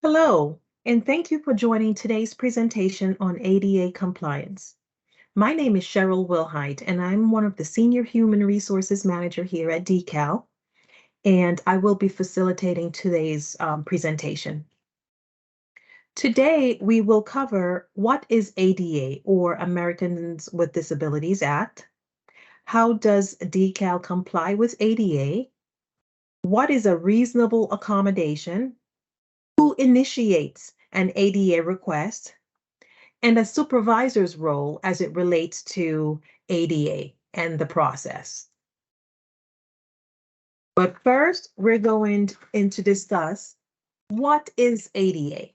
Hello, and thank you for joining today's presentation on ADA compliance. My name is Cheryl Wilhite, and I'm one of the Senior Human Resources Manager here at DECAL, and I will be facilitating today's presentation. Today, we will cover what is ADA, or Americans with Disabilities Act, how does DECAL comply with ADA, what is a reasonable accommodation, who initiates an ADA request, and a supervisor's role as it relates to ADA and the process. But first, we're going to discuss what is ADA.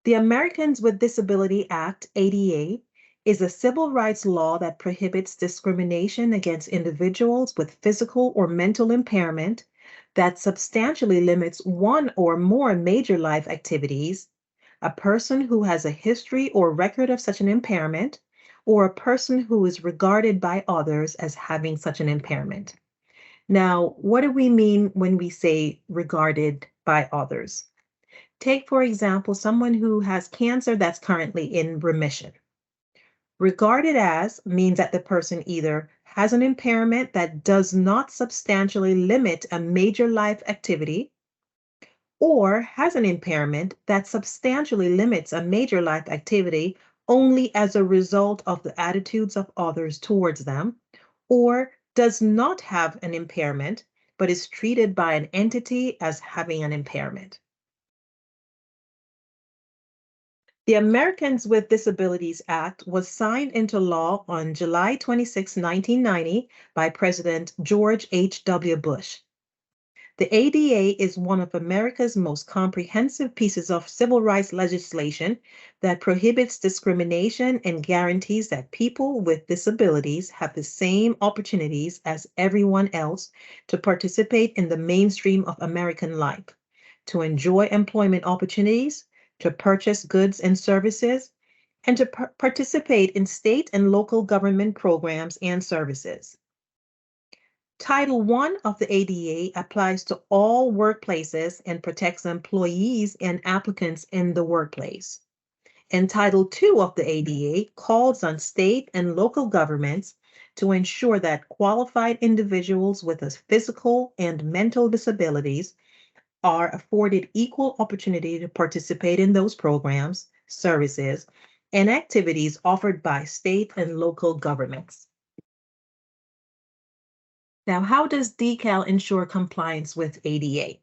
The Americans with Disability Act, ADA, is a civil rights law that prohibits discrimination against individuals with physical or mental impairment that substantially limits one or more major life activities, a person who has a history or record of such an impairment, or a person who is regarded by others as having such an impairment. Now, what do we mean when we say regarded by others? Take, for example, someone who has cancer that's currently in remission. Regarded as means that the person either has an impairment that does not substantially limit a major life activity, or has an impairment that substantially limits a major life activity only as a result of the attitudes of others towards them, or does not have an impairment but is treated by an entity as having an impairment. The Americans with Disabilities Act was signed into law on July 26, 1990 by President George H.W. Bush. The ADA is one of America's most comprehensive pieces of civil rights legislation that prohibits discrimination and guarantees that people with disabilities have the same opportunities as everyone else to participate in the mainstream of American life, to enjoy employment opportunities, to purchase goods and services, and to participate in state and local government programs and services. Title I of the ADA applies to all workplaces and protects employees and applicants in the workplace. And Title II of the ADA calls on state and local governments to ensure that qualified individuals with physical and mental disabilities are afforded equal opportunity to participate in those programs, services, and activities offered by state and local governments. Now, how does DECAL ensure compliance with ADA?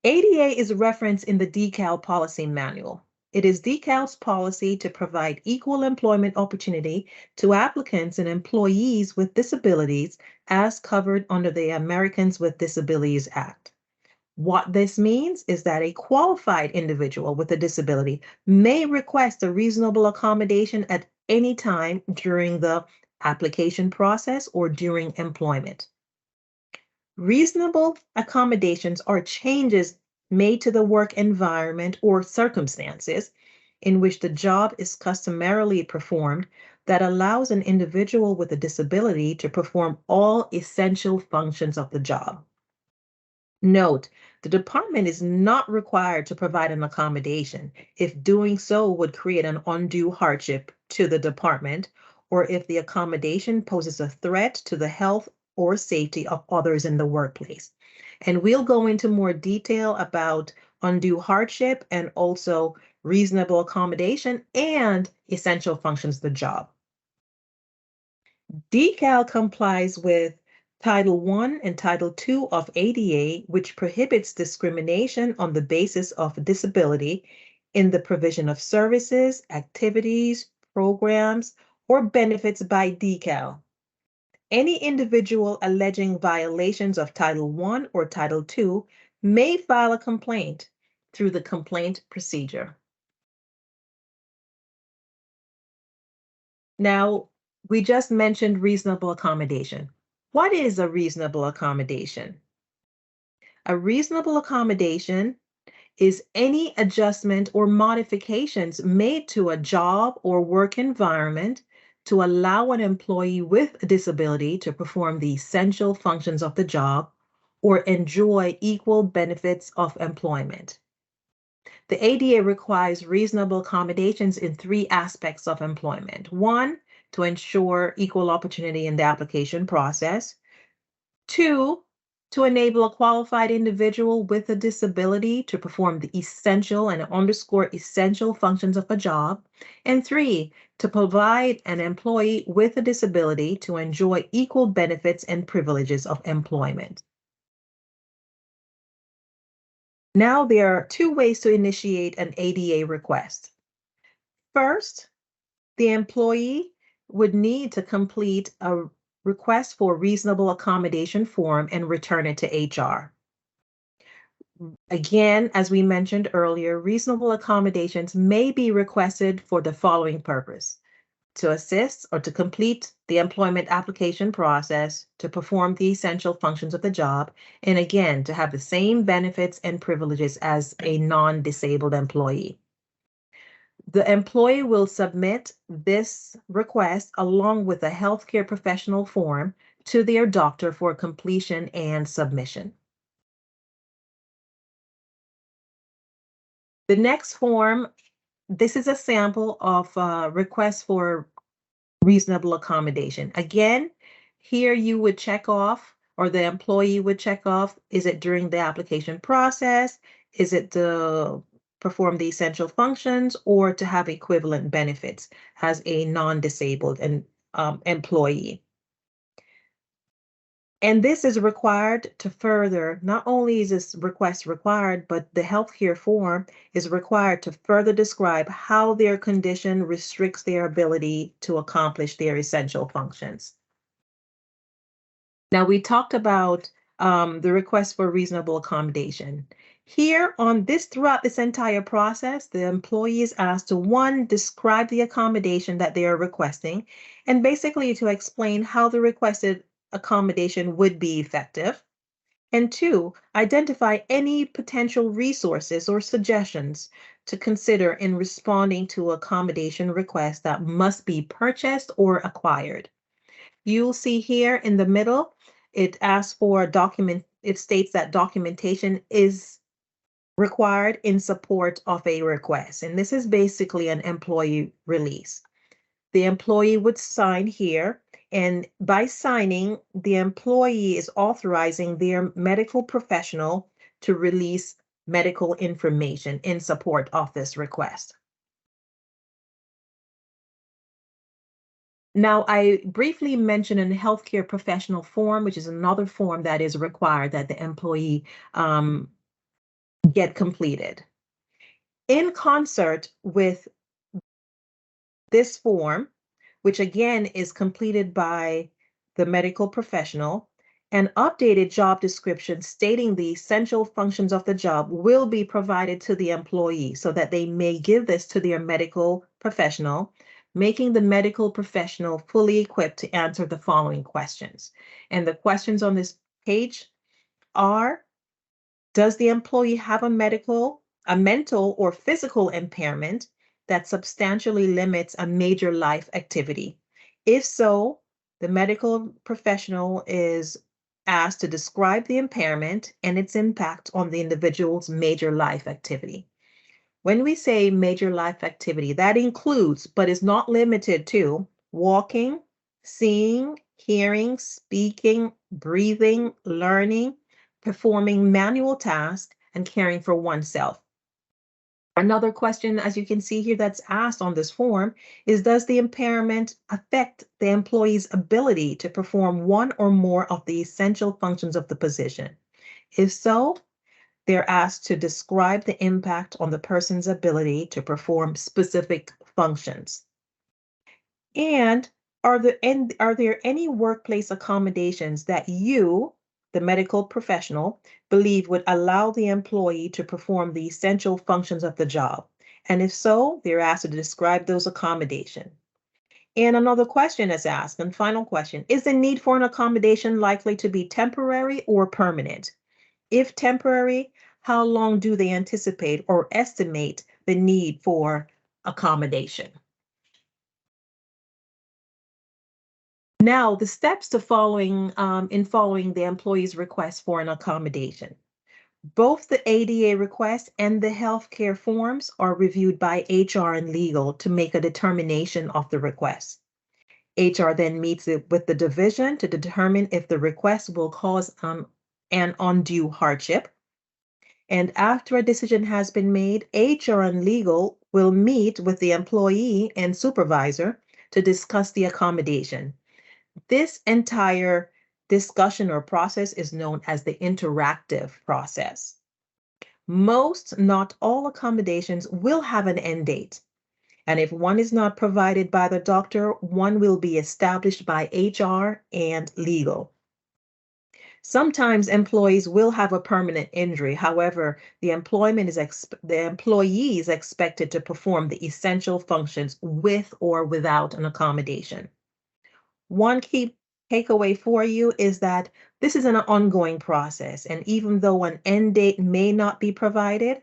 ADA is referenced in the DECAL policy manual. It is DECAL's policy to provide equal employment opportunity to applicants and employees with disabilities as covered under the Americans with Disabilities Act. What this means is that a qualified individual with a disability may request a reasonable accommodation at any time during the application process or during employment. Reasonable accommodations are changes made to the work environment or circumstances in which the job is customarily performed that allows an individual with a disability to perform all essential functions of the job. Note, the department is not required to provide an accommodation if doing so would create an undue hardship to the department, or if the accommodation poses a threat to the health or safety of others in the workplace. And we'll go into more detail about undue hardship and also reasonable accommodation and essential functions of the job. DECAL complies with Title I and Title II of ADA, which prohibits discrimination on the basis of disability in the provision of services, activities, programs, or benefits by DECAL. Any individual alleging violations of Title I or Title II may file a complaint through the complaint procedure. Now, we just mentioned reasonable accommodation. What is a reasonable accommodation? A reasonable accommodation is any adjustment or modifications made to a job or work environment to allow an employee with a disability to perform the essential functions of the job, or enjoy equal benefits of employment. The ADA requires reasonable accommodations in three aspects of employment. One, to ensure equal opportunity in the application process. Two, to enable a qualified individual with a disability to perform the essential and underscore essential functions of a job. And three, to provide an employee with a disability to enjoy equal benefits and privileges of employment. Now, there are two ways to initiate an ADA request. First, the employee would need to complete a request for reasonable accommodation form and return it to HR. Again, as we mentioned earlier, reasonable accommodations may be requested for the following purpose: to assist or to complete the employment application process, to perform the essential functions of the job, and again, to have the same benefits and privileges as a non-disabled employee. The employee will submit this request along with a healthcare professional form to their doctor for completion and submission. The next form, this is a sample of request for reasonable accommodation. Again, here you would check off, or the employee would check off, is it during the application process? Is it to perform the essential functions or to have equivalent benefits as a non-disabled employee? And this is required to further, not only is this request required, but the healthcare form is required to further describe how their condition restricts their ability to accomplish their essential functions. Now, we talked about the request for reasonable accommodation. Here on this, throughout this entire process, the employee is asked to, one, describe the accommodation that they are requesting, and basically to explain how the requested accommodation would be effective. And two, identify any potential resources or suggestions to consider in responding to accommodation requests that must be purchased or acquired. You'll see here in the middle, it asks for it states that documentation is required in support of a request. And this is basically an employee release. The employee would sign here, and by signing, the employee is authorizing their medical professional to release medical information in support of this request. Now, I briefly mentioned a healthcare professional form, which is another form that is required that the employee get completed. In concert with this form, which again is completed by the medical professional, an updated job description stating the essential functions of the job will be provided to the employee so that they may give this to their medical professional, making the medical professional fully equipped to answer the following questions. And the questions on this page are: does the employee have a mental or physical impairment that substantially limits a major life activity? If so, the medical professional is asked to describe the impairment and its impact on the individual's major life activity. When we say major life activity, that includes, but is not limited to, walking, seeing, hearing, speaking, breathing, learning, performing manual tasks, and caring for oneself. Another question, as you can see here, that's asked on this form is: does the impairment affect the employee's ability to perform one or more of the essential functions of the position? If so, they're asked to describe the impact on the person's ability to perform specific functions. And are there any workplace accommodations that you, the medical professional, believe would allow the employee to perform the essential functions of the job? And if so, they're asked to describe those accommodations. And another question is asked, and final question: is the need for an accommodation likely to be temporary or permanent? If temporary, how long do they anticipate or estimate the need for accommodation? Now, the steps to following in following the employee's request for an accommodation. Both the ADA request and the healthcare forms are reviewed by HR and legal to make a determination of the request. HR then meets with the division to determine if the request will cause an undue hardship. And after a decision has been made, HR and legal will meet with the employee and supervisor to discuss the accommodation. This entire discussion or process is known as the interactive process. Most, not all accommodations will have an end date. And if one is not provided by the doctor, one will be established by HR and legal. Sometimes employees will have a permanent injury. However, the employee is expected to perform the essential functions with or without an accommodation. One key takeaway for you is that this is an ongoing process. And even though an end date may not be provided,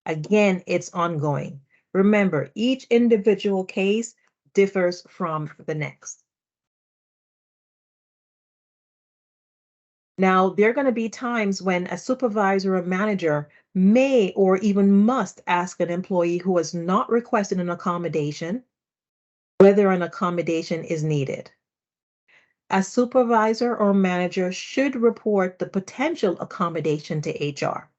again, it's ongoing. Remember, each individual case differs from the next. Now, there are going to be times when a supervisor or manager may or even must ask an employee who has not requested an accommodation whether an accommodation is needed. A supervisor or manager should report the potential accommodation to HR.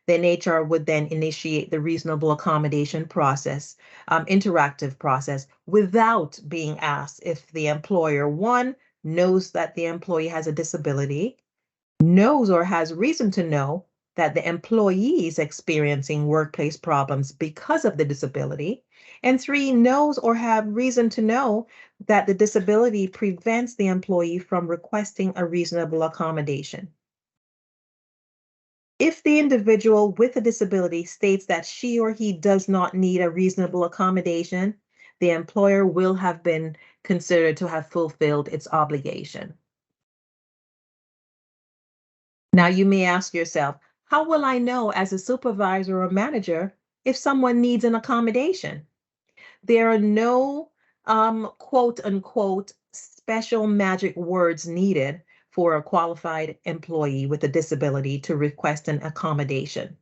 Then HR would then initiate the reasonable accommodation process, interactive process, without being asked if the employer, one, knows that the employee has a disability, knows or has reason to know that the employee is experiencing workplace problems because of the disability, and three, knows or have reason to know that the disability prevents the employee from requesting a reasonable accommodation. If the individual with a disability states that she or he does not need a reasonable accommodation, the employer will have been considered to have fulfilled its obligation. Now, you may ask yourself, how will I know as a supervisor or manager if someone needs an accommodation? There are no quote unquote special magic words needed for a qualified employee with a disability to request an accommodation.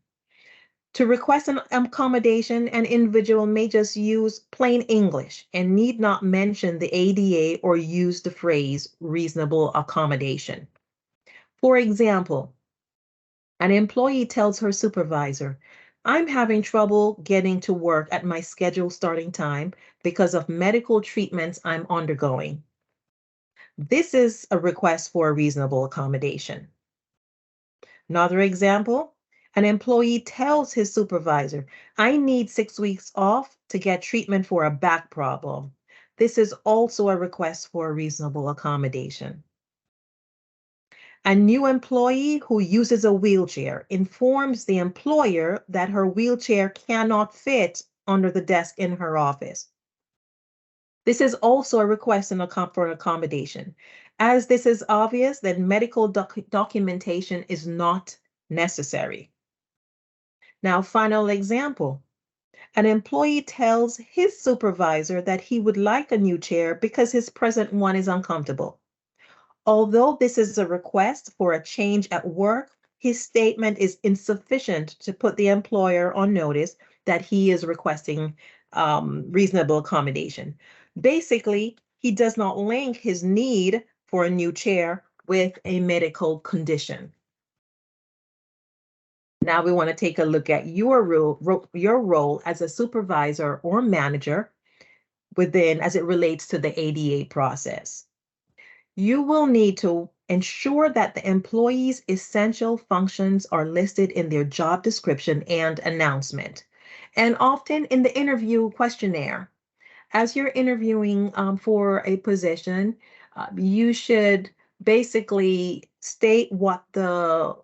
To request an accommodation, an individual may just use plain English and need not mention the ADA or use the phrase reasonable accommodation. For example, an employee tells her supervisor, I'm having trouble getting to work at my scheduled starting time because of medical treatments I'm undergoing. This is a request for a reasonable accommodation. Another example, an employee tells his supervisor, I need 6 weeks off to get treatment for a back problem. This is also a request for a reasonable accommodation. A new employee who uses a wheelchair informs the employer that her wheelchair cannot fit under the desk in her office. This is also a request for an accommodation. As this is obvious, that medical documentation is not necessary. Now, final example. An employee tells his supervisor that he would like a new chair because his present one is uncomfortable. Although this is a request for a change at work, his statement is insufficient to put the employer on notice that he is requesting reasonable accommodation. Basically, he does not link his need for a new chair with a medical condition. Now we want to take a look at your role as a supervisor or manager as it relates to the ADA process. You will need to ensure that the employee's essential functions are listed in their job description and announcement, and often in the interview questionnaire. As you're interviewing for a position, you should basically state what the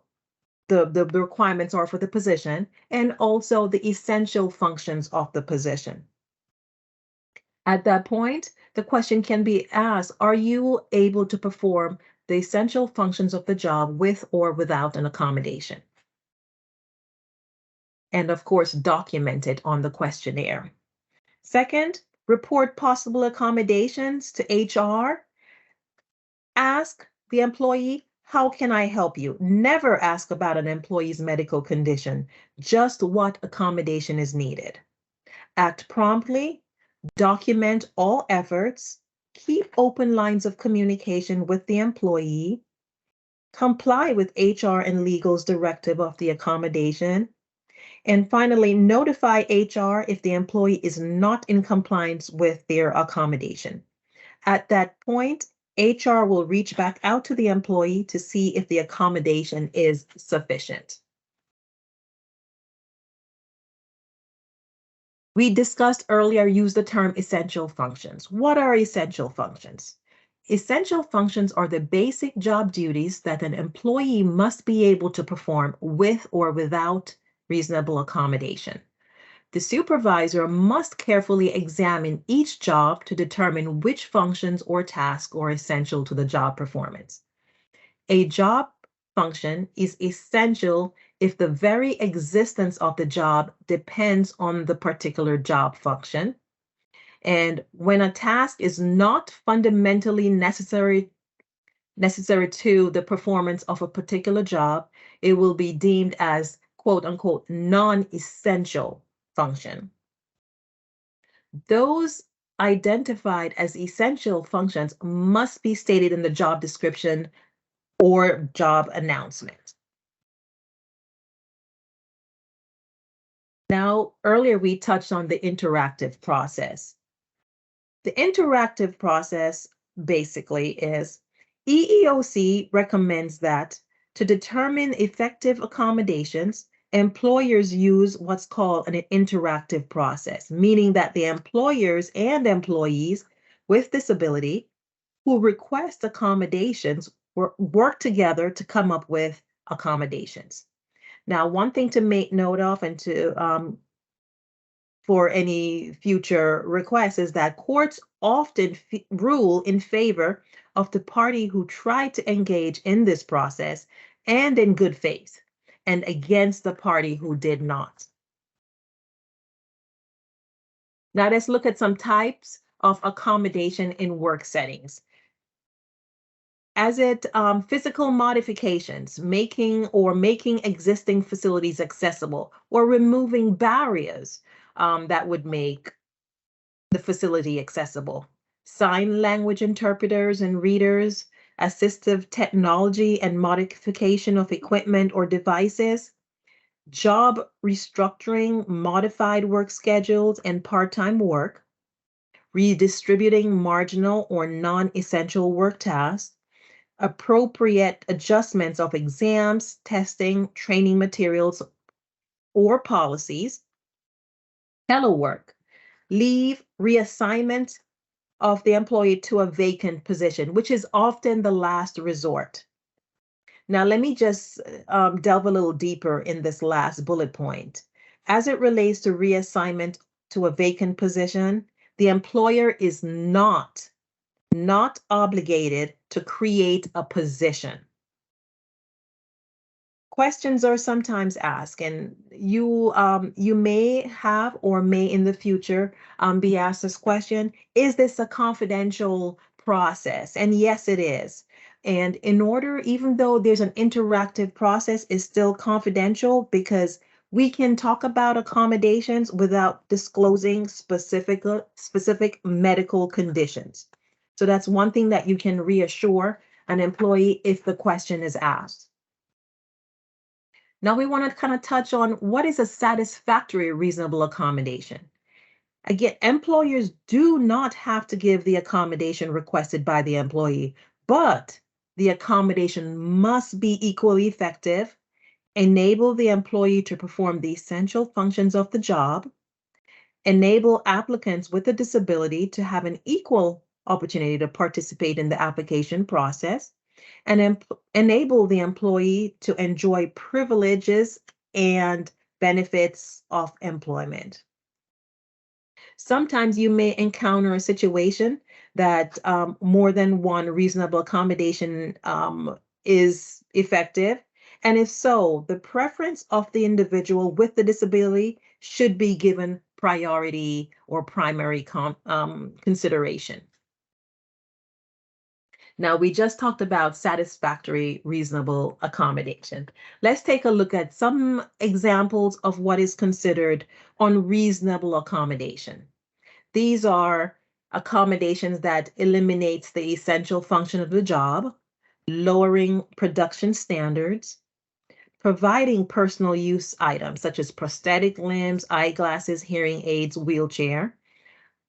requirements are for the position and also the essential functions of the position. At that point, the question can be asked, are you able to perform the essential functions of the job with or without an accommodation? And of course, document it on the questionnaire. Second, report possible accommodations to HR. Ask the employee, how can I help you? Never ask about an employee's medical condition, just what accommodation is needed. Act promptly, document all efforts, keep open lines of communication with the employee, comply with HR and legal's directive of the accommodation, and finally, notify HR if the employee is not in compliance with their accommodation. At that point, HR will reach back out to the employee to see if the accommodation is sufficient. We discussed earlier, use the term essential functions. What are essential functions? Essential functions are the basic job duties that an employee must be able to perform with or without reasonable accommodation. The supervisor must carefully examine each job to determine which functions or tasks are essential to the job performance. A job function is essential if the very existence of the job depends on the particular job function. And when a task is not fundamentally necessary to the performance of a particular job, it will be deemed as quote unquote non-essential function. Those identified as essential functions must be stated in the job description or job announcement. Now, earlier we touched on the interactive process. The interactive process basically is EEOC recommends that to determine effective accommodations, employers use what's called an interactive process, meaning that the employers and employees with disability who request accommodations work together to come up with accommodations. Now, one thing to make note of and to for any future requests is that courts often rule in favor of the party who tried to engage in this process and in good faith, and against the party who did not. Now let's look at some types of accommodation in work settings. As it physical modifications, making existing facilities accessible, or removing barriers that would make the facility accessible. Sign language interpreters and readers, assistive technology and modification of equipment or devices, job restructuring, modified work schedules and part-time work, redistributing marginal or non-essential work tasks, appropriate adjustments of exams, testing, training materials, or policies, telework, leave, reassignment of the employee to a vacant position, which is often the last resort. Now, let me just delve a little deeper in this last bullet point. As it relates to reassignment to a vacant position, the employer is not obligated to create a position. Questions are sometimes asked, and you may have or may in the future be asked this question: is this a confidential process? And yes, it is. And in order, even though there's an interactive process, it's still confidential because we can talk about accommodations without disclosing specific medical conditions. So that's one thing that you can reassure an employee if the question is asked. Now we want to kind of touch on what is a satisfactory reasonable accommodation. Again, employers do not have to give the accommodation requested by the employee, but the accommodation must be equally effective, enable the employee to perform the essential functions of the job, enable applicants with a disability to have an equal opportunity to participate in the application process, and enable the employee to enjoy privileges and benefits of employment. Sometimes you may encounter a situation that more than one reasonable accommodation is effective. And if so, the preference of the individual with the disability should be given priority or primary consideration. Now, we just talked about satisfactory, reasonable accommodation. Let's take a look at some examples of what is considered unreasonable accommodation. These are accommodations that eliminates the essential function of the job, lowering production standards, providing personal use items such as prosthetic limbs, eyeglasses, hearing aids, wheelchair,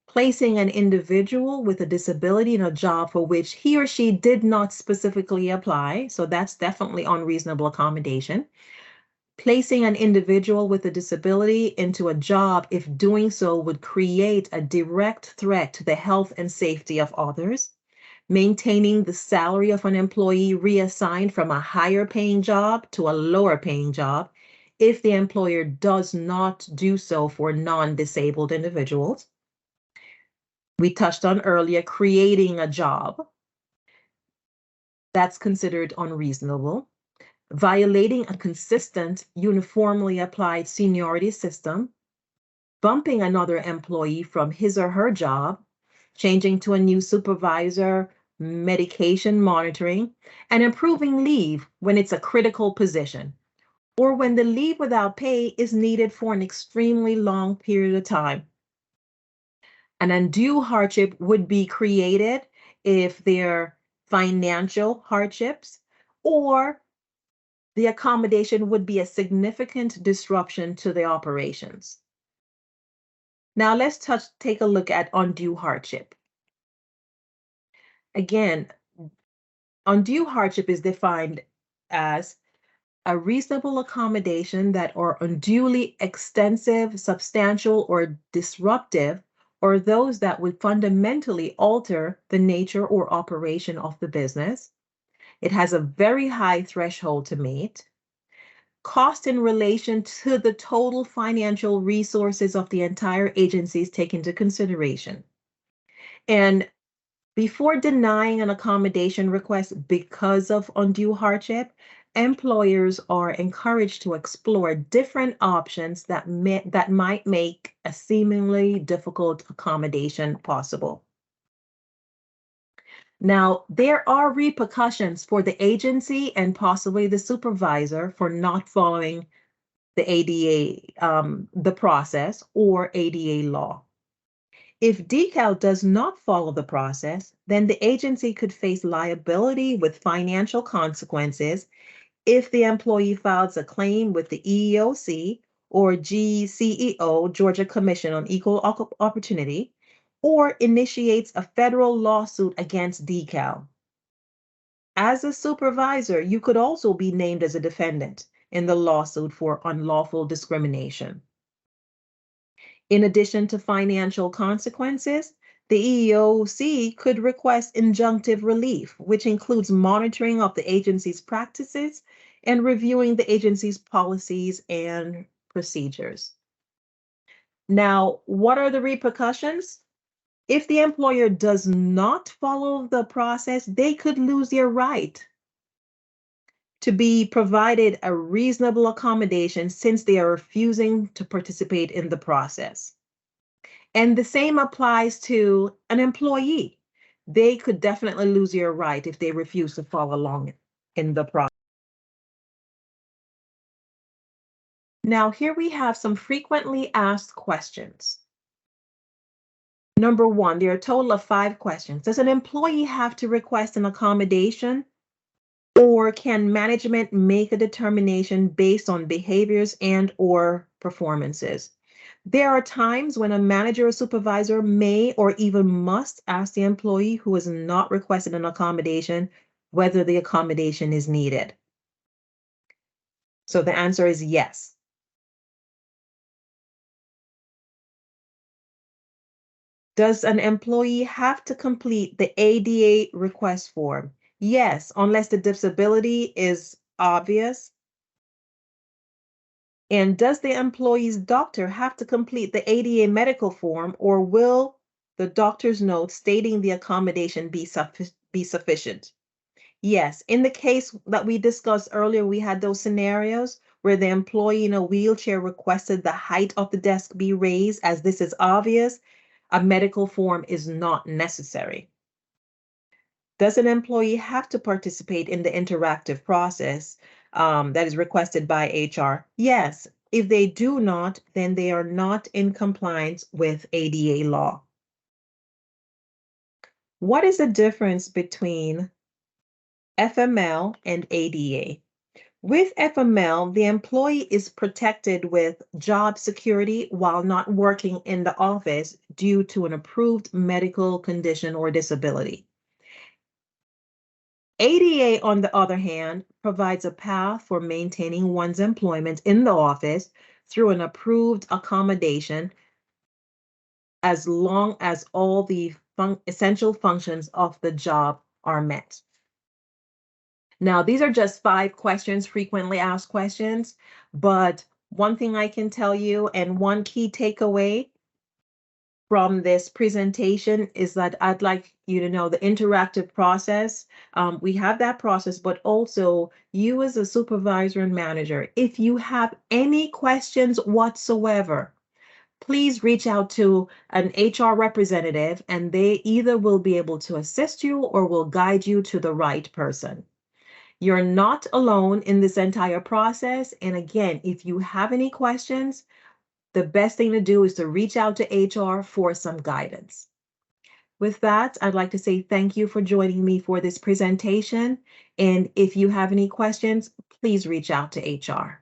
placing an individual with a disability in a job for which he or she did not specifically apply. So that's definitely unreasonable accommodation. Placing an individual with a disability into a job if doing so would create a direct threat to the health and safety of others. Maintaining the salary of an employee reassigned from a higher paying job to a lower paying job if the employer does not do so for non-disabled individuals. We touched on earlier, creating a job. That's considered unreasonable. Violating a consistent, uniformly applied seniority system. Bumping another employee from his or her job. Changing to a new supervisor, medication monitoring, and approving leave when it's a critical position, or when the leave without pay is needed for an extremely long period of time. An undue hardship would be created if there are financial hardships, or the accommodation would be a significant disruption to the operations. Now let's take a look at undue hardship. Again, undue hardship is defined as a reasonable accommodation that are unduly extensive, substantial, or disruptive, or those that would fundamentally alter the nature or operation of the business. It has a very high threshold to meet. Cost in relation to the total financial resources of the entire agency is taken into consideration. And before denying an accommodation request because of undue hardship, employers are encouraged to explore different options that might make a seemingly difficult accommodation possible. Now, there are repercussions for the agency and possibly the supervisor for not following the ADA, the process, or ADA law. If DECAL does not follow the process, then the agency could face liability with financial consequences if the employee files a claim with the EEOC or GCEO, Georgia Commission on Equal Opportunity, or initiates a federal lawsuit against DECAL. As a supervisor, you could also be named as a defendant in the lawsuit for unlawful discrimination. In addition to financial consequences, the EEOC could request injunctive relief, which includes monitoring of the agency's practices and reviewing the agency's policies and procedures. Now, what are the repercussions? If the employer does not follow the process, they could lose their right to be provided a reasonable accommodation since they are refusing to participate in the process. And the same applies to an employee. They could definitely lose their right if they refuse to follow along in the process. Now, here we have some frequently asked questions. Number one, there are a total of 5 questions. Does an employee have to request an accommodation? Or can management make a determination based on behaviors and/or performances? There are times when a manager or supervisor may or even must ask the employee who has not requested an accommodation whether the accommodation is needed. So the answer is yes. Does an employee have to complete the ADA request form? Yes, unless the disability is obvious. And does the employee's doctor have to complete the ADA medical form, or will the doctor's note stating the accommodation be sufficient? Yes, in the case that we discussed earlier, we had those scenarios where the employee in a wheelchair requested the height of the desk be raised. As this is obvious, a medical form is not necessary. Does an employee have to participate in the interactive process that is requested by HR? Yes. If they do not, then they are not in compliance with ADA law. What is the difference between FML and ADA? With FML, the employee is protected with job security while not working in the office due to an approved medical condition or disability. ADA, on the other hand, provides a path for maintaining one's employment in the office through an approved accommodation as long as all the essential functions of the job are met. Now, these are just 5 questions, frequently asked questions, but one thing I can tell you and one key takeaway from this presentation is that I'd like you to know the interactive process. We have that process, but also you as a supervisor and manager, if you have any questions whatsoever, please reach out to an HR representative and they either will be able to assist you or will guide you to the right person. You're not alone in this entire process. And again, if you have any questions, the best thing to do is to reach out to HR for some guidance. With that, I'd like to say thank you for joining me for this presentation. And if you have any questions, please reach out to HR.